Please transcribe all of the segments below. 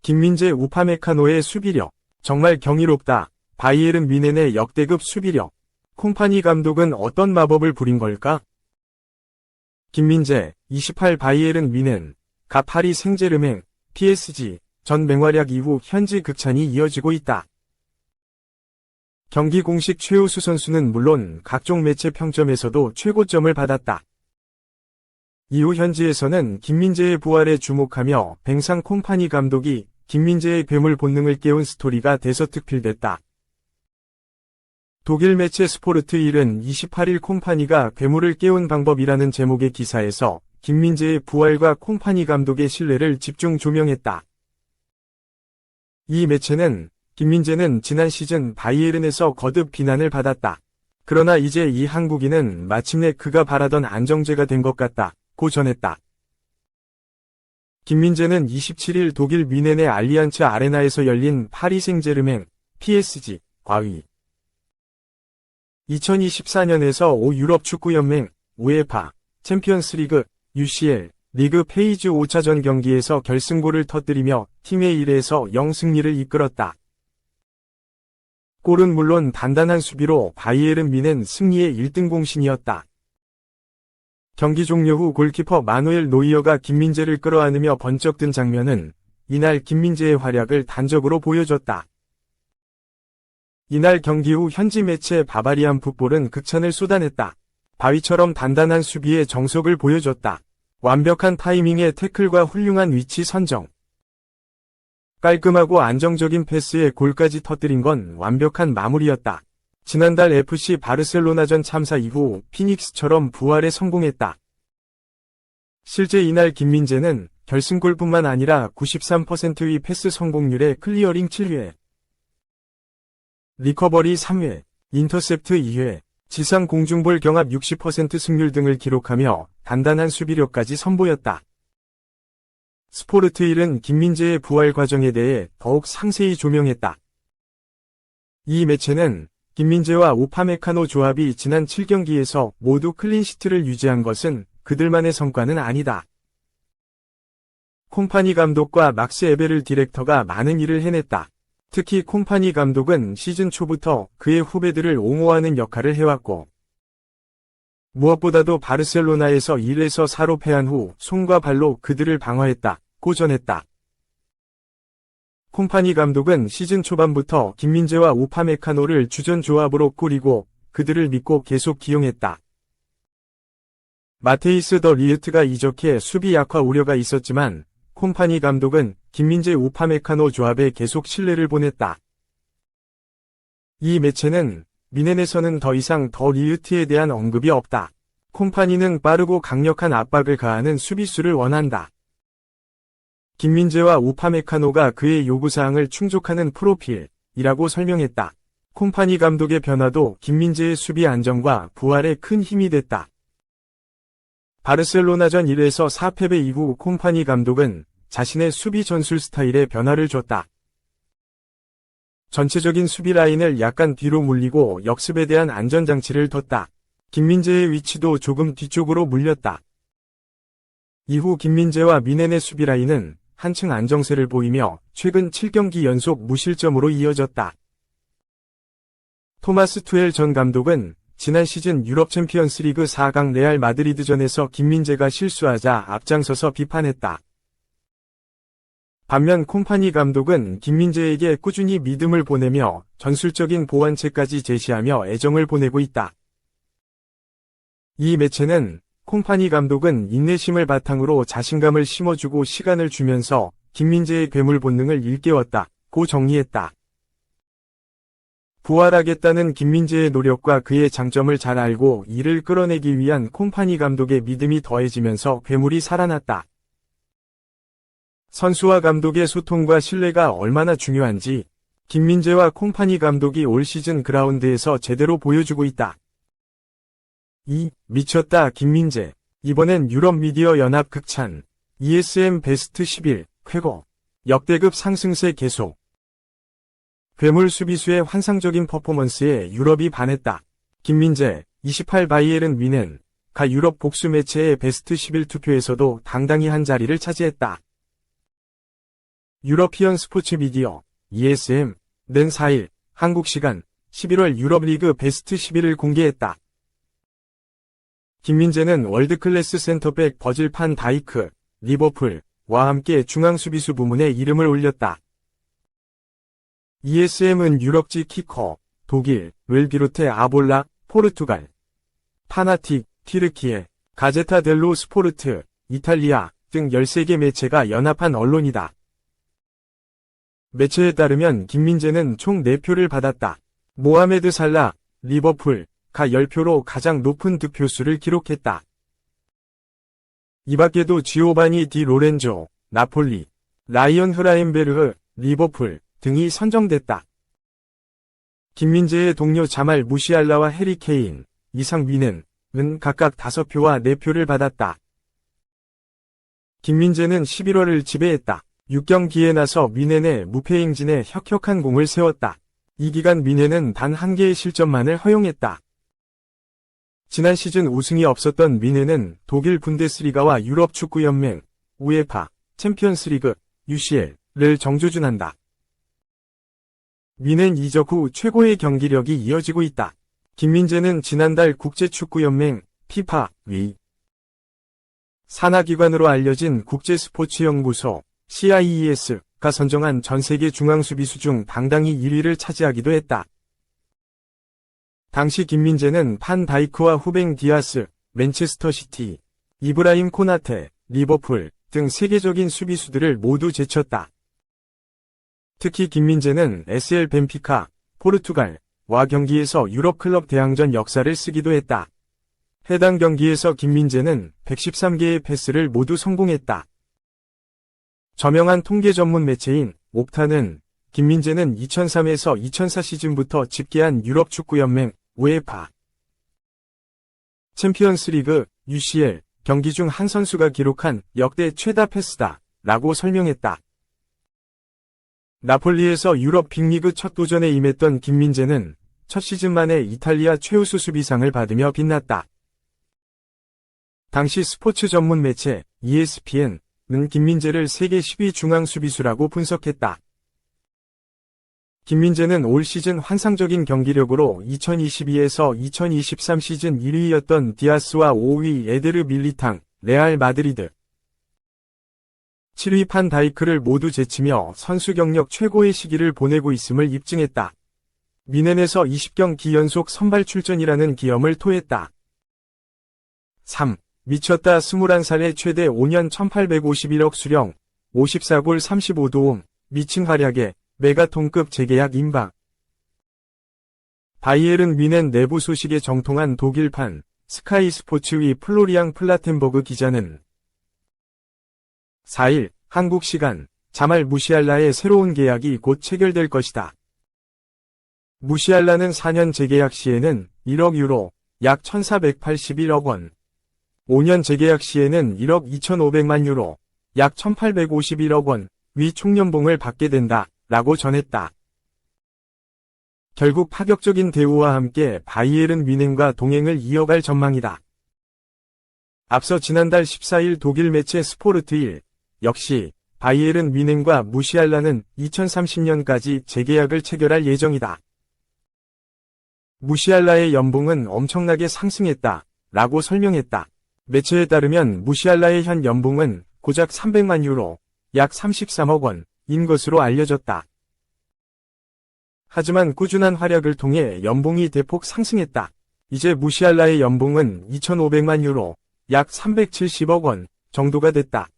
김민재 우파메카노의 수비력. 정말 경이롭다. 바이에른 뮌헨의 역대급 수비력. 콤파니 감독은 어떤 마법을 부린 걸까? 김민재, 28 바이에른 뮌헨, 가 파리 생제르맹, PSG, 전 맹활약 이후 현지 극찬이 이어지고 있다. 경기 공식 최우수 선수는 물론 각종 매체 평점에서도 최고점을 받았다. 이후 현지에서는 김민재의 부활에 주목하며 뱅상 콤파니 감독이 김민재의 괴물 본능을 깨운 스토리가 대서특필됐다. 독일 매체 스포르트 1은 28일 콤파니가 괴물을 깨운 방법이라는 제목의 기사에서 김민재의 부활과 콤파니 감독의 신뢰를 집중 조명했다. 이 매체는 김민재는 지난 시즌 바이에른에서 거듭 비난을 받았다. 그러나 이제 이 한국인은 마침내 그가 바라던 안정제가 된 것 같다고 전했다. 김민재는 27일 독일 뮌헨의 알리안츠 아레나에서 열린 파리 생제르맹, PSG, 과의 2024년에서 오 유럽축구연맹, 우에파, 챔피언스리그, UCL, 리그 페이즈 5차전 경기에서 결승골을 터뜨리며 팀의 1에서 0 승리를 이끌었다. 골은 물론 단단한 수비로 바이에른 뮌헨 승리의 1등 공신이었다. 경기 종료 후 골키퍼 마누엘 노이어가 김민재를 끌어안으며 번쩍 든 장면은 이날 김민재의 활약을 단적으로 보여줬다. 이날 경기 후 현지 매체 바바리안 풋볼은 극찬을 쏟아냈다. 바위처럼 단단한 수비의 정석을 보여줬다. 완벽한 타이밍의 태클과 훌륭한 위치 선정. 깔끔하고 안정적인 패스에 골까지 터뜨린 건 완벽한 마무리였다. 지난달 FC 바르셀로나전 참사 이후 피닉스처럼 부활에 성공했다. 실제 이날 김민재는 결승골뿐만 아니라 93%의 패스 성공률에 클리어링 7회, 리커버리 3회, 인터셉트 2회, 지상 공중볼 경합 60% 승률 등을 기록하며 단단한 수비력까지 선보였다. 스포르트 1은 김민재의 부활 과정에 대해 더욱 상세히 조명했다. 이 매체는 김민재와 우파메카노 조합이 지난 7경기에서 모두 클린시트를 유지한 것은 그들만의 성과는 아니다. 콤파니 감독과 막스 에베를 디렉터가 많은 일을 해냈다. 특히 콤파니 감독은 시즌 초부터 그의 후배들을 옹호하는 역할을 해왔고, 무엇보다도 바르셀로나에서 1에서 4로 패한 후 손과 발로 그들을 방어했다고 전했다. 콤파니 감독은 시즌 초반부터 김민재와 우파메카노를 주전 조합으로 꾸리고 그들을 믿고 계속 기용했다. 마테이스 더 리흐트가 이적해 수비 약화 우려가 있었지만 콤파니 감독은 김민재 우파메카노 조합에 계속 신뢰를 보냈다. 이 매체는 뮌헨에서는 더 이상 더 리흐트에 대한 언급이 없다. 콤파니는 빠르고 강력한 압박을 가하는 수비수를 원한다. 김민재와 우파메카노가 그의 요구사항을 충족하는 프로필이라고 설명했다. 콤파니 감독의 변화도 김민재의 수비 안정과 부활에 큰 힘이 됐다. 바르셀로나전 1에서 4패배 이후 콤파니 감독은 자신의 수비 전술 스타일에 변화를 줬다. 전체적인 수비 라인을 약간 뒤로 물리고 역습에 대한 안전장치를 뒀다. 김민재의 위치도 조금 뒤쪽으로 물렸다. 이후 김민재와 뮌헨의 수비 라인은 한층 안정세를 보이며 최근 7경기 연속 무실점으로 이어졌다. 토마스 투엘 전 감독은 지난 시즌 유럽 챔피언스리그 4강 레알 마드리드전에서 김민재가 실수하자 앞장서서 비판했다. 반면 콤파니 감독은 김민재에게 꾸준히 믿음을 보내며 전술적인 보완책까지 제시하며 애정을 보내고 있다. 이 매체는 콤파니 감독은 인내심을 바탕으로 자신감을 심어주고 시간을 주면서 김민재의 괴물 본능을 일깨웠다고 정리했다. 부활하겠다는 김민재의 노력과 그의 장점을 잘 알고 이를 끌어내기 위한 콤파니 감독의 믿음이 더해지면서 괴물이 살아났다. 선수와 감독의 소통과 신뢰가 얼마나 중요한지 김민재와 콤파니 감독이 올 시즌 그라운드에서 제대로 보여주고 있다. 미쳤다 김민재. 이번엔 유럽 미디어 연합 극찬. ESM 베스트 11, 쾌거. 역대급 상승세 계속. 괴물 수비수의 환상적인 퍼포먼스에 유럽이 반했다. 김민재, 28 바이에른 뮌헨, 가 유럽 복수 매체의 베스트 11 투표에서도 당당히 한 자리를 차지했다. 유러피언 스포츠 미디어, ESM는 4일, 한국 시간 11월 유럽리그 베스트 11을 공개했다. 김민재는 월드클래스 센터백 버질 판 다이크, 리버풀과 함께 중앙수비수 부문에 이름을 올렸다. ESM은 유럽지 키커, 독일을 비롯해 아볼라, 포르투갈, 파나틱, 튀르키예, 가제타 델로 스포르트, 이탈리아 등 13개 매체가 연합한 언론이다. 매체에 따르면 김민재는 총 4표를 받았다. 모하메드 살라, 리버풀가 10표로 가장 높은 득표수를 기록했다. 이 밖에도 지오바니 디 로렌조, 나폴리, 라이언 흐라임베르흐, 리버풀 등이 선정됐다. 김민재의 동료 자말 무시알라와 해리 케인, 이상민은 각각 5표와 4표를 받았다. 김민재는 11월을 지배했다. 6경기에 나서 미넨의 무패 행진에 혁혁한 공을 세웠다. 이 기간 미넨은 단 1개의 실점만을 허용했다. 지난 시즌 우승이 없었던 미넨은 독일 분데스리가와 유럽 축구연맹, 우에파, 챔피언스리그, UCL을 정조준한다. 미넨 이적 후 최고의 경기력이 이어지고 있다. 김민재는 지난달 국제축구연맹, 피파,위 산하기관으로 알려진 국제스포츠연구소, CIES가 선정한 전세계 중앙수비수 중 당당히 1위를 차지하기도 했다. 당시 김민재는 판 다이크와 후뱅 디아스, 맨체스터시티, 이브라임 코나테, 리버풀 등 세계적인 수비수들을 모두 제쳤다. 특히 김민재는 SL 벤피카, 포르투갈과 경기에서 유럽 클럽 대항전 역사를 쓰기도 했다. 해당 경기에서 김민재는 113개의 패스를 모두 성공했다. 저명한 통계 전문 매체인 옵타는 김민재는 2003에서 2004 시즌부터 집계한 유럽 축구연맹, 우에파 챔피언스리그, UCL 경기 중 한 선수가 기록한 역대 최다 패스다 라고 설명했다. 나폴리에서 유럽 빅리그 첫 도전에 임했던 김민재는 첫 시즌 만에 이탈리아 최우수 수비상을 받으며 빛났다. 당시 스포츠 전문 매체 ESPN은 김민재를 세계 10위 중앙 수비수라고 분석했다. 김민재는 올 시즌 환상적인 경기력으로 2022에서 2023 시즌 1위였던 디아스와 5위 에데르 밀리탕, 레알 마드리드, 7위 판 다이크를 모두 제치며 선수 경력 최고의 시기를 보내고 있음을 입증했다. 미넨에서 20경기 연속 선발 출전이라는 기염을 토했다. 3. 미쳤다 21살에 최대 5년 1851억 수령, 54골 35도움, 미친 활약에 메가톤급 재계약 임박. 바이에른 미넨 내부 소식에 정통한 독일판 스카이 스포츠의 플로리앙 플라텐버그 기자는 4일 한국 시간 자말 무시알라의 새로운 계약이 곧 체결될 것이다. 무시알라는 4년 재계약 시에는 1억 유로, 약 1481억 원, 5년 재계약 시에는 1억 2500만 유로, 약 1851억 원, 위 총연봉을 받게 된다, 라고 전했다. 결국 파격적인 대우와 함께 바이에른 미넨과 동행을 이어갈 전망이다. 앞서 지난달 14일 독일 매체 스포르트1 역시 바이에른 미넨과 무시알라는 2030년까지 재계약을 체결할 예정이다. 무시알라의 연봉은 엄청나게 상승했다, 라고 설명했다. 매체에 따르면 무시알라의 현 연봉은 고작 300만 유로, 약 33억 원인 것으로 알려졌다. 하지만 꾸준한 활약을 통해 연봉이 대폭 상승했다. 이제 무시알라의 연봉은 2,500만 유로, 약 370억 원 정도가 됐다.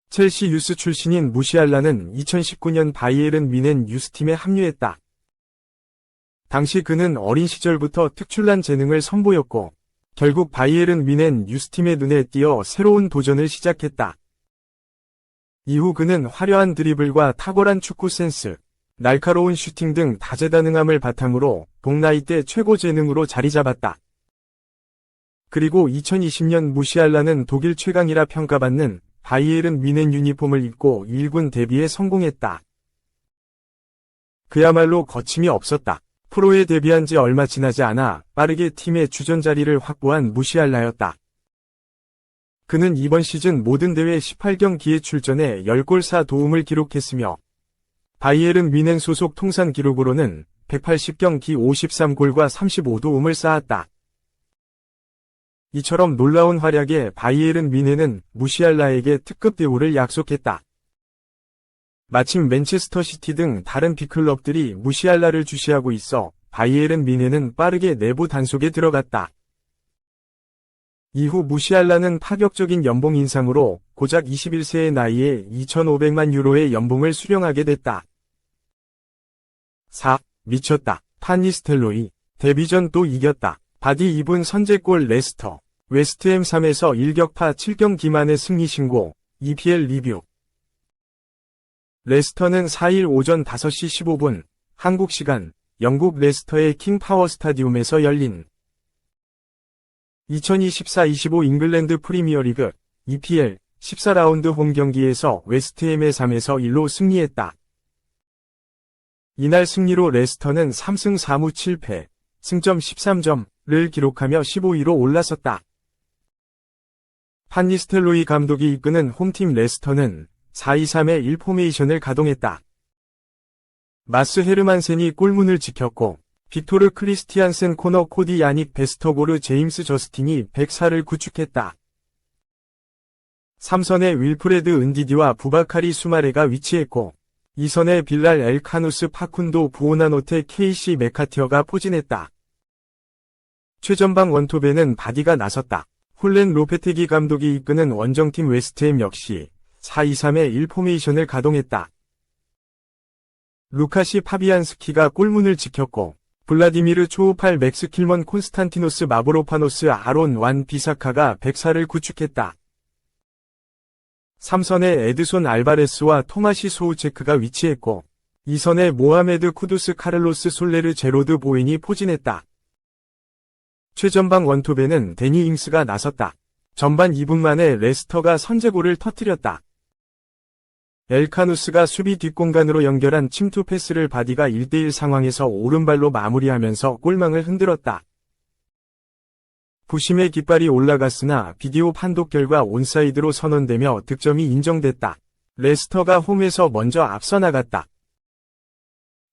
첼시 유스 출신인 무시알라는 2019년 바이에른 미넨 유스팀에 합류했다. 당시 그는 어린 시절부터 특출난 재능을 선보였고 결국 바이에른 미넨 유스팀의 눈에 띄어 새로운 도전을 시작했다. 이후 그는 화려한 드리블과 탁월한 축구 센스, 날카로운 슈팅 등 다재다능함을 바탕으로 동나이대 최고 재능으로 자리 잡았다. 그리고 2020년 무시알라는 독일 최강이라 평가받는 바이에른 미넨 유니폼을 입고 1군 데뷔에 성공했다. 그야말로 거침이 없었다. 프로에 데뷔한 지 얼마 지나지 않아 빠르게 팀의 주전 자리를 확보한 무시알라였다. 그는 이번 시즌 모든 대회 18경기에 출전해 10골 4도움을 기록했으며 바이에른 뮌헨 소속 통산 기록으로는 180경기 53골과 35도움을 쌓았다. 이처럼 놀라운 활약에 바이에른 뮌헨은 무시알라에게 특급 대우를 약속했다. 마침 맨체스터 시티 등 다른 빅클럽들이 무시알라를 주시하고 있어 바이에른 뮌헨은 빠르게 내부 단속에 들어갔다. 이후 무시알라는 파격적인 연봉 인상으로 고작 21세의 나이에 2,500만 유로의 연봉을 수령하게 됐다. 4. 미쳤다. 판 니스텔로이. 데뷔전 또 이겼다. 바디 입은 선제골 레스터. 웨스트햄 3에서 1격파 7경기 만의 승리 신고. EPL 리뷰. 레스터는 4일 오전 5시 15분 한국 시간 영국 레스터의 킹 파워 스타디움에서 열린 2024-25 잉글랜드 프리미어리그 EPL 14라운드 홈 경기에서 웨스트햄의 3에서 1로 승리했다. 이날 승리로 레스터는 3승 4무 7패, 승점 13점을 기록하며 15위로 올라섰다. 판 니스텔로이 감독이 이끄는 홈팀 레스터는 4-2-3의 1 포메이션을 가동했다. 마스 헤르만센이 골문을 지켰고 빅토르 크리스티안센 코너 코디 야닉 베스터고르 제임스 저스틴이 104를 구축했다. 3선에 윌프레드 은디디와 부바카리 수마레가 위치했고 2선에 빌랄 엘카누스 파쿤도 부오나노테 KC 메카티어가 포진했다. 최전방 원톱에는 바디가 나섰다. 홀렌 로페테기 감독이 이끄는 원정팀 웨스트햄 역시 4-2-3의 1 포메이션을 가동했다. 루카시 파비안스키가 골문을 지켰고 블라디미르 초우팔 맥스 킬먼 콘스탄티노스 마브로파노스 아론 완 비사카가 104를 구축했다. 3선에 에드손 알바레스와 토마시 소우체크가 위치했고 2선에 모하메드 쿠두스 카를로스 솔레르 제로드 보인이 포진했다. 최전방 원톱에는 데니 잉스가 나섰다. 전반 2분 만에 레스터가 선제골을 터뜨렸다. 엘카누스가 수비 뒷공간으로 연결한 침투 패스를 바디가 1대1 상황에서 오른발로 마무리하면서 골망을 흔들었다. 부심의 깃발이 올라갔으나 비디오 판독 결과 온사이드로 선언되며 득점이 인정됐다. 레스터가 홈에서 먼저 앞서 나갔다.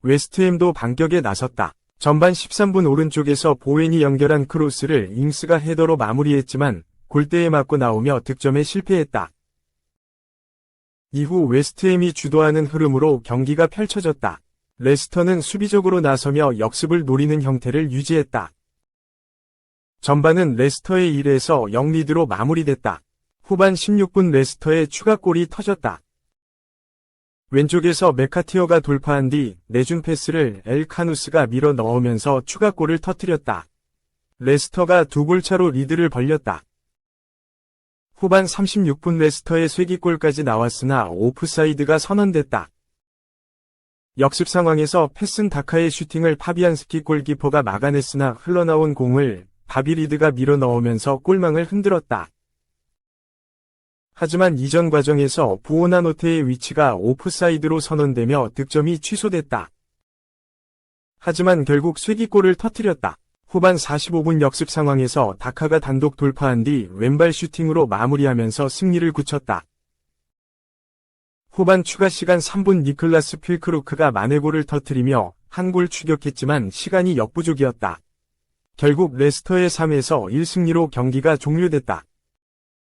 웨스트햄도 반격에 나섰다. 전반 13분 오른쪽에서 보웬이 연결한 크로스를 잉스가 헤더로 마무리했지만 골대에 맞고 나오며 득점에 실패했다. 이후 웨스트햄이 주도하는 흐름으로 경기가 펼쳐졌다. 레스터는 수비적으로 나서며 역습을 노리는 형태를 유지했다. 전반은 레스터의 1에서 0 리드로 마무리됐다. 후반 16분 레스터의 추가골이 터졌다. 왼쪽에서 메카티어가 돌파한 뒤 내준 패스를 엘카누스가 밀어 넣으면서 추가골을 터뜨렸다. 레스터가 2골 차로 리드를 벌렸다. 후반 36분 레스터의 쐐기골까지 나왔으나 오프사이드가 선언됐다. 역습 상황에서 패슨 다카의 슈팅을 파비안스키 골키퍼가 막아냈으나 흘러나온 공을 바비리드가 밀어 넣으면서 골망을 흔들었다. 하지만 이전 과정에서 부오나노테의 위치가 오프사이드로 선언되며 득점이 취소됐다. 하지만 결국 쐐기골을 터뜨렸다. 후반 45분 역습 상황에서 다카가 단독 돌파한 뒤 왼발 슈팅으로 마무리하면서 승리를 굳혔다. 후반 추가 시간 3분 니클라스 필크루크가 만회골을 터뜨리며 한 골 추격했지만 시간이 역부족이었다. 결국 레스터의 3에서 1승리로 경기가 종료됐다.